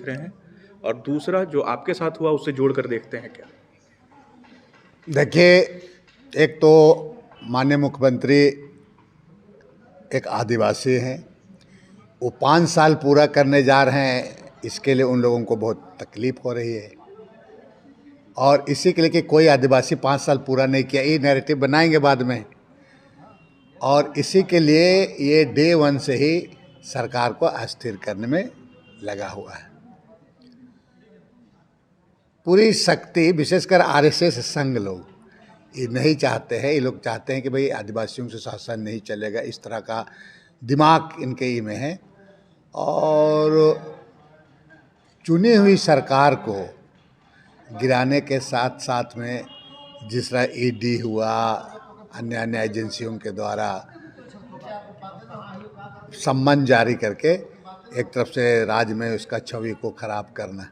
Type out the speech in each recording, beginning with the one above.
दिख रहे हैं, और दूसरा जो आपके साथ हुआ उससे जोड़ कर देखते हैं क्या? देखिए, एक तो माननीय मुख्यमंत्री एक आदिवासी हैं, वो 5 साल पूरा करने जा रहे हैं, इसके लिए उन लोगों को बहुत तकलीफ हो रही है। और इसी के लिए कि कोई आदिवासी 5 साल पूरा नहीं किया, ये नैरेटिव बनाएंगे बाद में। और इसी के लिए ये डे 1 से ही सरकार को अस्थिर करने में लगा हुआ है। पूरी शक्ति, विशेषकर आरएसएस संघ लोग ये नहीं चाहते हैं। ये लोग चाहते हैं कि भाई आदिवासियों से शासन नहीं चलेगा, इस तरह का दिमाग इनके ही में है। और चुनी हुई सरकार को गिराने के साथ साथ में जिस तरह ईडी हुआ, अन्य अन्य एजेंसियों के द्वारा सम्मन जारी करके एक तरफ से राज्य में उसका छवि को खराब करना।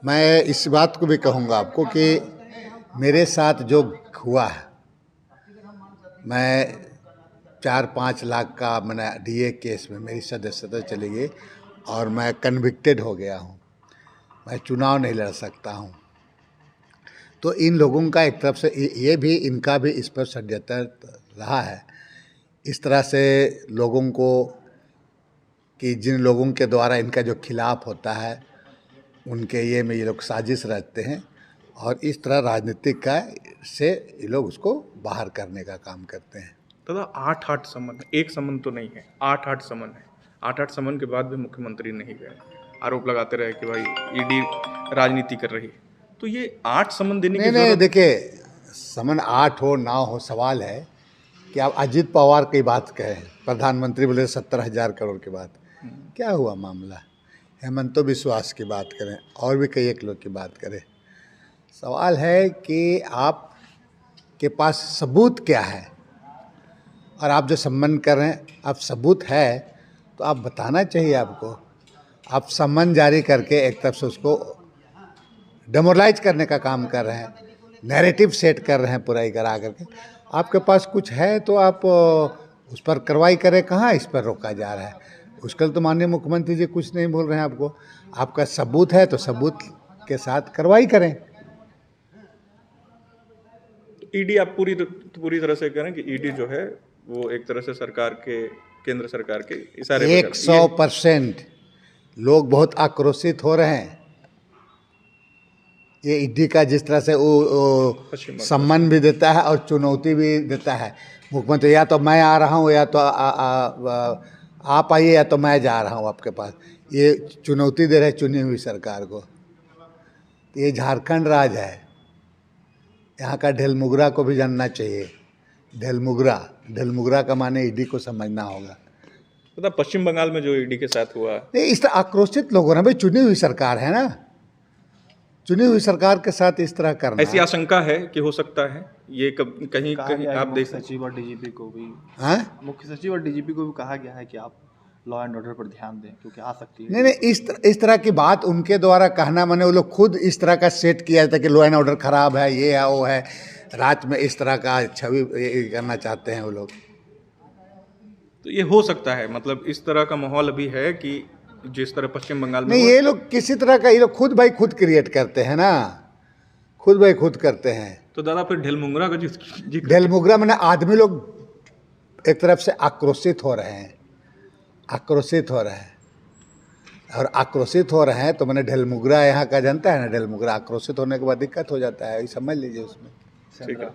मैं इस बात को भी कहूँगा आपको कि मेरे साथ जो हुआ है, मैं 4-5 लाख का मैंने डीए केस में मेरी सदस्यता चली गई और मैं कन्विक्टेड हो गया हूँ। मैं चुनाव नहीं लड़ सकता हूँ। तो इन लोगों का एक तरफ से ये भी, इनका भी इस पर षड्यंत्र रहा है, इस तरह से लोगों को कि जिन लोगों के द्वारा इनका जो खिलाफ होता है उनके ये में ये लोग साजिश रचते हैं और इस तरह राजनीतिक का से ये लोग उसको बाहर करने का काम करते हैं। दादा, 8 समन, एक समन तो नहीं है, 8 समन है। 8 समन के बाद भी मुख्यमंत्री नहीं गए, आरोप लगाते रहे कि भाई ईडी राजनीति कर रही है। तो ये 8 समन देने की नहीं, देखिए, समन 8 हो 9 हो, सवाल है कि आप अजीत पवार की बात कहें, प्रधानमंत्री बोले 70,000 करोड़ की बात, क्या हुआ मामला? हेमंतो विश्वास की बात करें और भी कई एक लोग की बात करें, सवाल है कि आप के पास सबूत क्या है? और आप जो सम्मन कर रहे हैं, आप सबूत है तो आप बताना चाहिए आपको। आप सम्मन जारी करके एक तरफ से उसको डेमोरलाइज करने का काम कर रहे हैं, नैरेटिव सेट कर रहे हैं पूरा ही करा करके। आपके पास कुछ है तो आप उस पर कार्रवाई करें, कहाँ इस पर रोका जा रहा है? उसके लिए तो माननीय मुख्यमंत्री जी कुछ नहीं बोल रहे हैं आपको। आपका सबूत है तो सबूत के साथ कार्रवाई करें। ईडी आप पूरी तरह से करें कि ईडी जो है वो एक तरह से सरकार के, केंद्र सरकार के इशारे पर 100% लोग बहुत आक्रोशित हो रहे हैं। ये ईडी का जिस तरह से वो सम्मान भी देता है और चुनौती भी देता है। मुख्यमंत्री या तो मैं आ रहा हूँ, या तो आप आइए, या तो मैं जा रहा हूँ आपके पास, ये चुनौती दे रहे चुनी हुई सरकार को। ये झारखंड राज है, यहाँ का ढेलमुगरा को भी जानना चाहिए। ढेलमुगरा का माने ईडी को समझना होगा। मतलब पश्चिम बंगाल में जो ईडी के साथ हुआ, नहीं, इस तरह आक्रोशित लोगों ने, भाई चुनी हुई सरकार है ना, चुनी हुई सरकार के साथ इस तरह करना, ऐसी आशंका है कि हो सकता है ये कहीं आप देख सचिव और डीजीपी को भी, मुख्य सचिव और डीजीपी को भी कहा गया है कि आप लॉ एंड ऑर्डर पर ध्यान दें क्योंकि आ सकती है। नहीं, इस तरह की बात उनके द्वारा कहना, मैंने वो लोग खुद इस तरह का सेट किया था कि लॉ एंड ऑर्डर खराब है, ये है वो है, रात में इस तरह का छवि करना चाहते हैं वो लोग। तो ये हो सकता है, मतलब इस तरह का माहौल अभी है कि जिस तरह पश्चिम बंगाल में नहीं, ये लोग किसी तरह का, ये लोग खुद भाई खुद क्रिएट करते हैं ना, खुद भाई खुद करते हैं। तो दादा फिर ढेलमुगरा का ढेलमुगरा मैंने आदमी लोग एक तरफ से आक्रोशित हो रहे हैं, और आक्रोशित हो रहे हैं तो मैंने ढेलमुगरा यहाँ का जनता है ना, ढेलमुगरा आक्रोशित होने के बाद दिक्कत हो जाता है, ये समझ लीजिए उसमें। ठीक है।